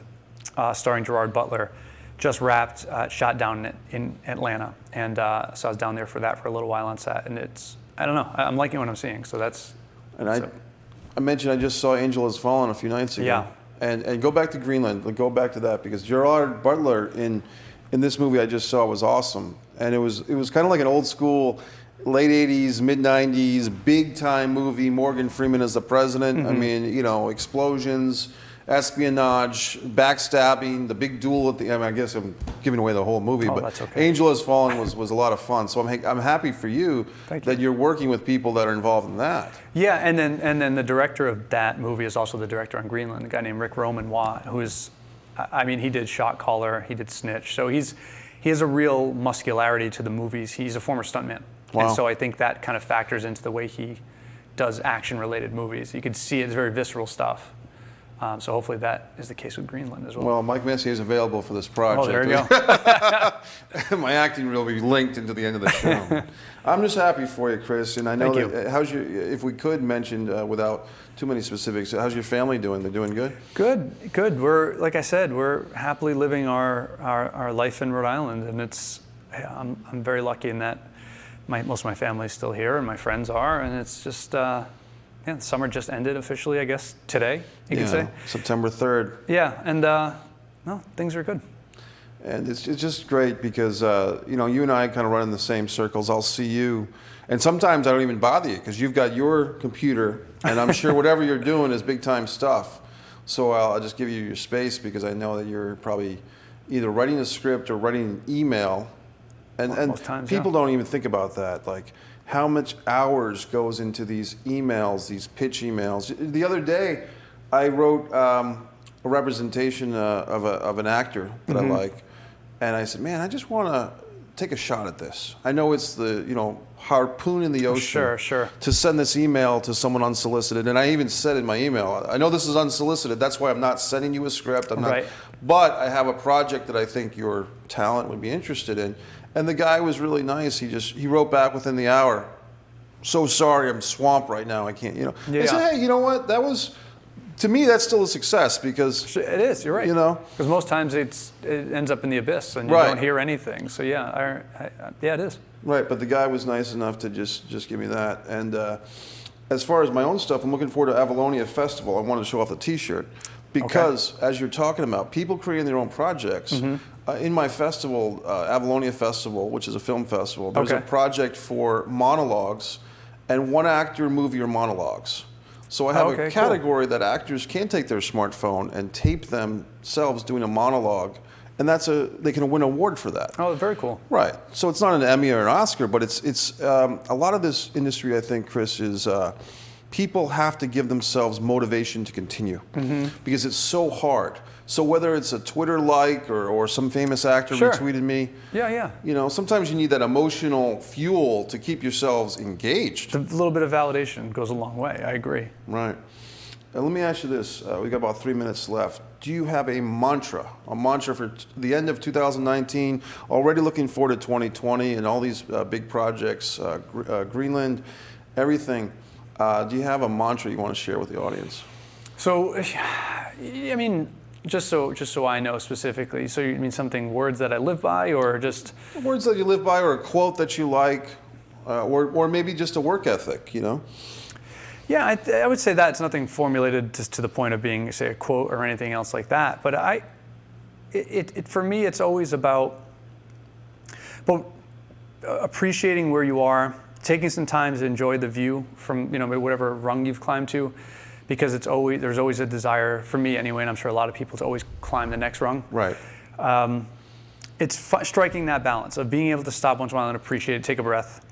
starring Gerard Butler, just wrapped, shot down in Atlanta. And so I was down there for that for a little while on set, and I don't know, I'm liking what I'm seeing, so that's... And I mentioned I just saw Angel Has Fallen a few nights ago. Yeah. And go back to Greenland. Go back to that, because Gerard Butler in this movie I just saw was awesome. And it was kind of like an old school, late 80s, mid 90s, big time movie. Morgan Freeman as the president. I mean, you know, explosions, espionage, backstabbing, the big duel at the end. I guess I'm giving away the whole movie, but that's okay. Angel Has Fallen was a lot of fun. So I'm happy for you that you're working with people that are involved in that. Yeah, and then the director of that movie is also the director on Greenland, a guy named Rick Roman Watt, who is, I mean, he did Shot Caller, he did Snitch, so he has a real muscularity to the movies. He's a former stuntman, and so I think that kind of factors into the way he does action-related movies. You can see it's very visceral stuff. So hopefully that is the case with Greenland as well. Well, Mike Messier is available for this project. Oh, there you go. My acting reel will be linked into the end of the show. I'm just happy for you, Chris. And I know if we could mention without too many specifics, how's your family doing? They're doing good? Good. We're, like I said, we're happily living our life in Rhode Island, and I'm very lucky in that most of my family's still here, and my friends are, and it's just. The summer just ended officially, I guess, today, you could say. September 3rd. Yeah, and no, things are good. And it's just great because, you know, you and I kind of run in the same circles. I'll see you, and sometimes I don't even bother you because you've got your computer, and I'm sure whatever you're doing is big time stuff. So I'll just give you your space because I know that you're probably either writing a script or writing an email. And most times, people don't even think about that. Like, how much hours goes into these emails, these pitch emails. The other day, I wrote a representation of an actor that I like, and I said, man, I just want to take a shot at this. I know it's the, you know, harpoon in the ocean to send this email to someone unsolicited. And I even said in my email, I know this is unsolicited, that's why I'm not sending you a script. I'm not, but I have a project that I think your talent would be interested in. And the guy was really nice. He wrote back within the hour. So sorry, I'm swamped right now. I can't, you know. I said, hey, you know what? That was, to me, that's still a success because it is. You're right. You know, because most times it ends up in the abyss and you don't hear anything. So yeah, it is. Right, but the guy was nice enough to just give me that. And as far as my own stuff, I'm looking forward to Avalonia Festival. I wanted to show off the T-shirt because, as you're talking about, people creating their own projects. In my festival, Avalonia Festival, which is a film festival, there's a project for monologues and one actor movie or monologues. So I have a category that actors can take their smartphone and tape themselves doing a monologue, and they can win an award for that. Oh, very cool. Right. So it's not an Emmy or an Oscar, but it's a lot of this industry, I think, Chris, is people have to give themselves motivation to continue because it's so hard. So whether it's a Twitter like or some famous actor retweeted me, you know, sometimes you need that emotional fuel to keep yourselves engaged. A little bit of validation goes a long way. I agree. Right. Let me ask you this. We got about 3 minutes left. Do you have a mantra for the end of 2019? Already looking forward to 2020 and all these big projects, Greenland, everything. Do you have a mantra you want to share with the audience? So, I mean. Just so I know specifically. So you mean words that I live by, or just words that you live by, or a quote that you like, or maybe just a work ethic, you know? Yeah, I would say that it's nothing formulated to the point of being, say, a quote or anything else like that. But for me, it's always about appreciating where you are, taking some time to enjoy the view from whatever rung you've climbed to. Because there's always a desire, for me anyway, and I'm sure a lot of people, to always climb the next rung. Right. It's striking that balance of being able to stop once in a while and appreciate it, take a breath,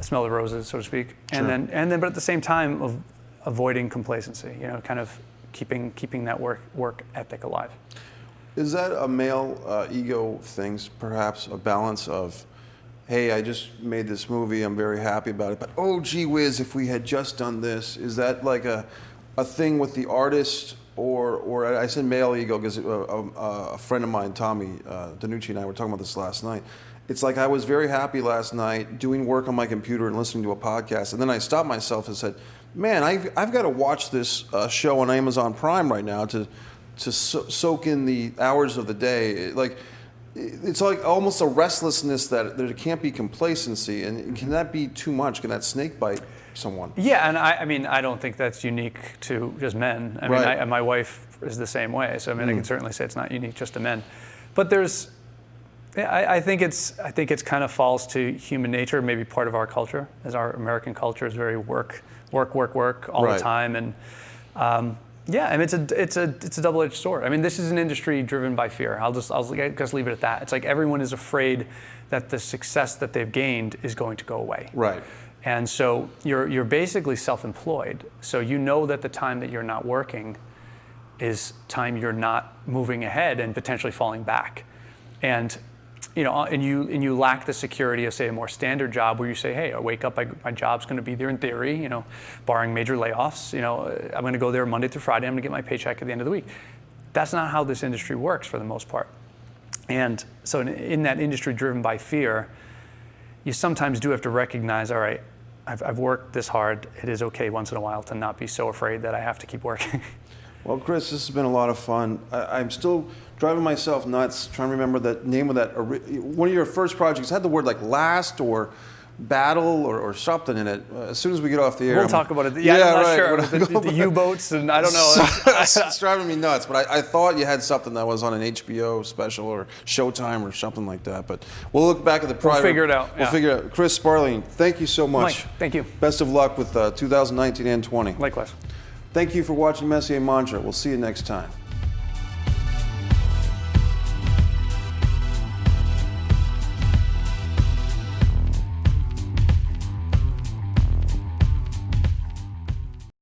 smell the roses, so to speak, and then, but at the same time of avoiding complacency. You know, kind of keeping that work ethic alive. Is that a male ego thing, perhaps a balance of, hey, I just made this movie, I'm very happy about it, but oh gee whiz, if we had just done this? Is that like a thing with the artist, or I said male ego because a friend of mine, Tommy Danucci, and I were talking about this last night. It's like I was very happy last night doing work on my computer and listening to a podcast, and then I stopped myself and said, man, I've got to watch this show on Amazon Prime right now to soak in the hours of the day. It's like almost a restlessness that there can't be complacency, and can that be too much? Can that snake bite someone? Yeah, and I mean, I don't think that's unique to just men. I mean, my wife is the same way. So I mean, I can certainly say it's not unique just to men, but there's, I think it's kind of falls to human nature, maybe part of our culture, as our American culture is very work all the time, and yeah, I mean it's a double-edged sword. I mean, this is an industry driven by fear. I'll just leave it at that. It's like everyone is afraid that the success that they've gained is going to go away. Right. And so you're basically self-employed. So you know that the time that you're not working is time you're not moving ahead and potentially falling back. And you lack the security of, say, a more standard job where you say, hey, I wake up, my job's going to be there in theory, barring major layoffs. I'm going to go there Monday through Friday. I'm going to get my paycheck at the end of the week. That's not how this industry works for the most part. And so in that industry driven by fear, you sometimes do have to recognize, all right, I've worked this hard. It is okay once in a while to not be so afraid that I have to keep working. Well, Chris, this has been a lot of fun. I'm still driving myself nuts trying to remember the name of that. One of your first projects had the word like last or battle or something in it. As soon as we get off the air, we'll talk about it. Yeah, I'm not sure. The U-boats and I don't know. It's driving me nuts, but I thought you had something that was on an HBO special or Showtime or something like that. But we'll look back at the private. We'll figure it out. We'll figure it out. Chris Sparling, thank you so much. Mike, thank you. Best of luck with 2019 and 20. Likewise. Thank you for watching Messier Mantra. We'll see you next time.